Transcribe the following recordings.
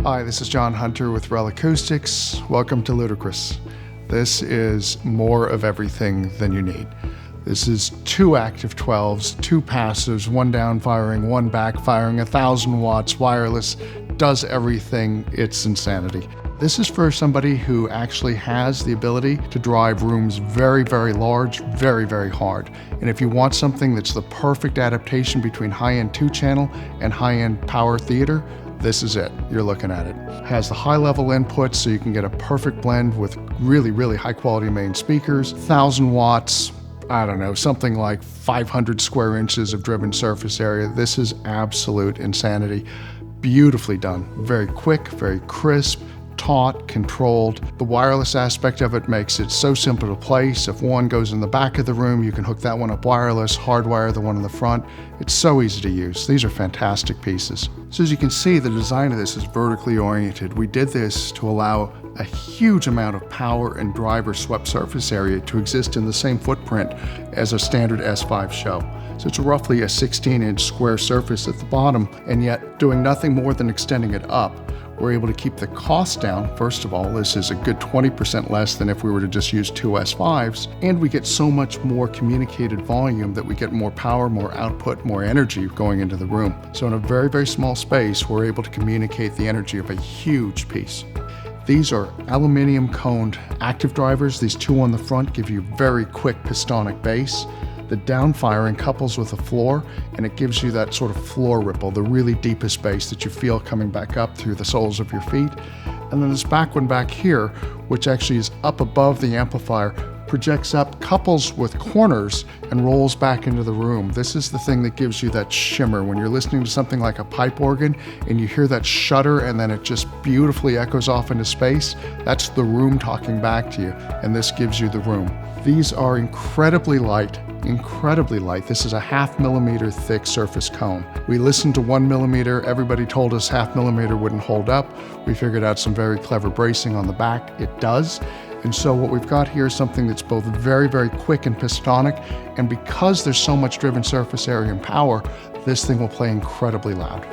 Hi, this is John Hunter with REL Acoustics. Welcome to Ludicrous. This is more of everything than you need. This is 2 active 12s, 2 passives, 1 down firing, 1 back firing, 1,000 watts, wireless, does everything. It's insanity. This is for somebody who actually has the ability to drive rooms very, very large, very, very hard. And if you want something that's the perfect adaptation between high-end 2-channel and high-end power theater, this is it. You're looking at it. It has the high-level inputs so you can get a perfect blend with really, really high-quality main speakers, 1,000 watts, I don't know, something like 500 square inches of driven surface area. This is absolute insanity. Beautifully done. Very quick, very crisp, taut, controlled. The wireless aspect of it makes it so simple to place. If one goes in the back of the room, you can hook that one up wireless, hardwire the one in the front. It's so easy to use. These are fantastic pieces. So as you can see, the design of this is vertically oriented. We did this to allow a huge amount of power and driver swept surface area to exist in the same footprint as a standard S5 show. So it's roughly a 16-inch square surface at the bottom, and yet doing nothing more than extending it up, we're able to keep the cost down. First of all, this is a good 20% less than if we were to just use 2 S5s, and we get so much more communicated volume that we get more power, more output, more energy going into the room. So in a very, very small space, we're able to communicate the energy of a huge piece. These are aluminum coned active drivers. These 2 on the front give you very quick pistonic bass. The down firing couples with the floor, and it gives you that sort of floor ripple, the really deepest bass that you feel coming back up through the soles of your feet. And then this back one back here, which actually is up above the amplifier, projects up, couples with corners, and rolls back into the room. This is the thing that gives you that shimmer. When you're listening to something like a pipe organ and you hear that shudder and then it just beautifully echoes off into space, that's the room talking back to you, and this gives you the room. These are incredibly light. This is a 0.5 millimeter thick surface cone. We listened to 1 millimeter. Everybody told us 0.5 millimeter wouldn't hold up. We figured out some very clever bracing on the back. It does. And so what we've got here is something that's both very, very quick and pistonic. And because there's so much driven surface area and power, this thing will play incredibly loud.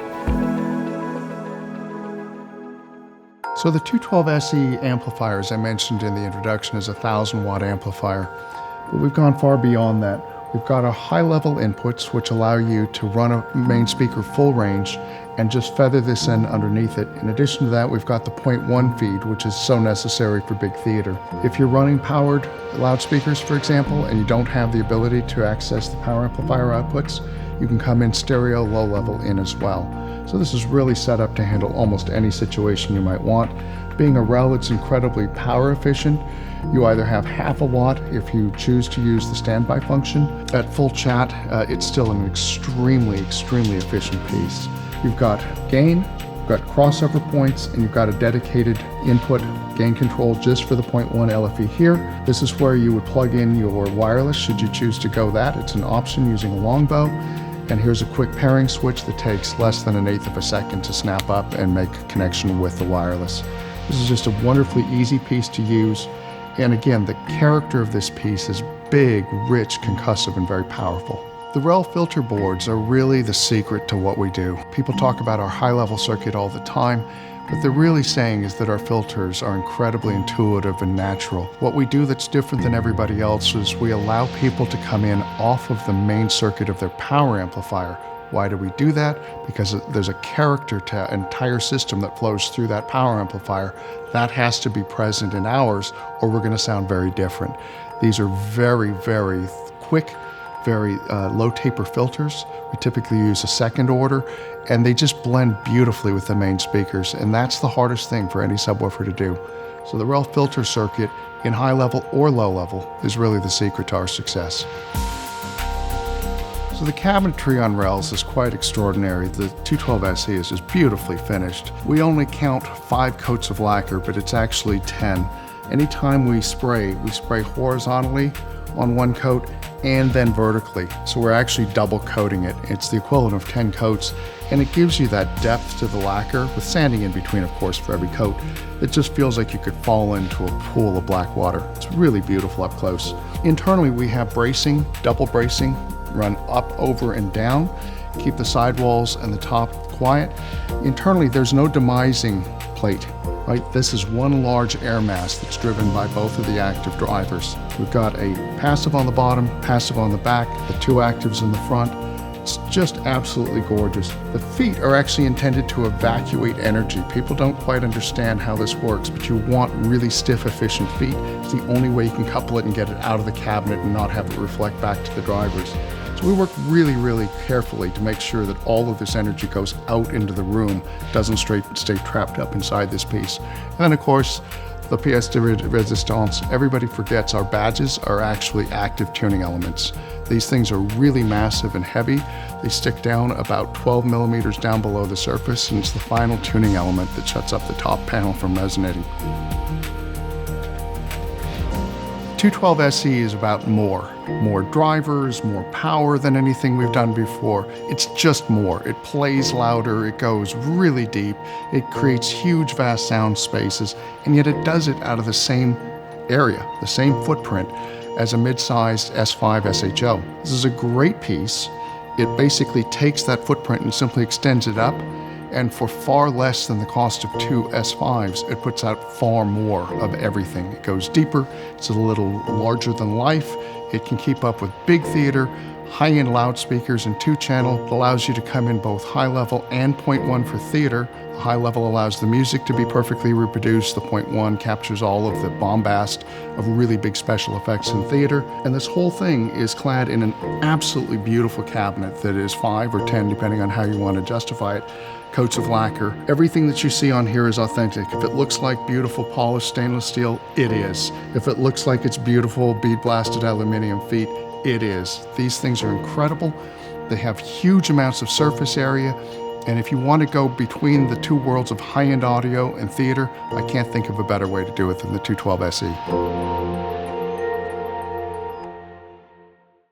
So the 212 SE amplifier, as I mentioned in the introduction, is a 1,000 watt amplifier. But we've gone far beyond that. We've got our high-level inputs, which allow you to run a main speaker full range and just feather this in underneath it. In addition to that, we've got the 0.1 feed, which is so necessary for big theater. If you're running powered loudspeakers, for example, and you don't have the ability to access the power amplifier outputs, you can come in stereo low-level in as well. So this is really set up to handle almost any situation you might want. Being a REL, it's incredibly power efficient. You either have 0.5 watt if you choose to use the standby function. At full chat, it's still an extremely, extremely efficient piece. You've got gain, you've got crossover points, and you've got a dedicated input gain control just for the 0.1 LFE here. This is where you would plug in your wireless should you choose to go that. It's an option using a longbow. And here's a quick pairing switch that takes less than 1/8 of a second to snap up and make a connection with the wireless. This is just a wonderfully easy piece to use. And again, the character of this piece is big, rich, concussive, and very powerful. The REL filter boards are really the secret to what we do. People talk about our high-level circuit all the time. What they're really saying is that our filters are incredibly intuitive and natural. What we do that's different than everybody else is we allow people to come in off of the main circuit of their power amplifier. Why do we do that? Because there's a character to an entire system that flows through that power amplifier. That has to be present in ours, or we're going to sound very different. These are very, very quick, very low taper filters. We typically use a second order, and they just blend beautifully with the main speakers, and that's the hardest thing for any subwoofer to do. So the REL filter circuit, in high level or low level, is really the secret to our success. So the cabinetry on RELs is quite extraordinary. The 212 SE is just beautifully finished. We only count 5 coats of lacquer, but it's actually 10. Anytime we spray horizontally on 1 coat and then vertically. So we're actually double coating it. It's the equivalent of 10 coats, and it gives you that depth to the lacquer, with sanding in between, of course, for every coat. It just feels like you could fall into a pool of black water. It's really beautiful up close. Internally, we have bracing, double bracing, run up, over, and down. Keep the sidewalls and the top quiet. Internally, there's no demising plate, right? This is one large air mass that's driven by both of the active drivers. We've got a passive on the bottom, passive on the back, the two actives in the front. It's just absolutely gorgeous. The feet are actually intended to evacuate energy. People don't quite understand how this works, but you want really stiff, efficient feet. It's the only way you can couple it and get it out of the cabinet and not have it reflect back to the drivers. So we work really, really carefully to make sure that all of this energy goes out into the room, doesn't stay trapped up inside this piece. And then of course, the pièce de résistance. Everybody forgets our badges are actually active tuning elements. These things are really massive and heavy. They stick down about 12 millimeters down below the surface, and it's the final tuning element that shuts up the top panel from resonating. 212 SE is about more drivers, more power than anything we've done before. It's just more. It plays louder, it goes really deep, it creates huge vast sound spaces, and yet it does it out of the same area, the same footprint as a mid-sized S5 SHO. This is a great piece. It basically takes that footprint and simply extends it up, and for far less than the cost of two S5s, it puts out far more of everything. It goes deeper, it's a little larger than life, it can keep up with big theater, high-end loudspeakers, and 2-channel. It allows you to come in both high level and 0.1 for theater. The high level allows the music to be perfectly reproduced. The 0.1 captures all of the bombast of really big special effects in theater. And this whole thing is clad in an absolutely beautiful cabinet that is 5 or 10, depending on how you want to justify it, coats of lacquer. Everything that you see on here is authentic. If it looks like beautiful polished stainless steel, it is. If it looks like it's beautiful bead blasted aluminum feet, it is. These things are incredible. They have huge amounts of surface area. And if you want to go between the two worlds of high-end audio and theater, I can't think of a better way to do it than the 212 SE.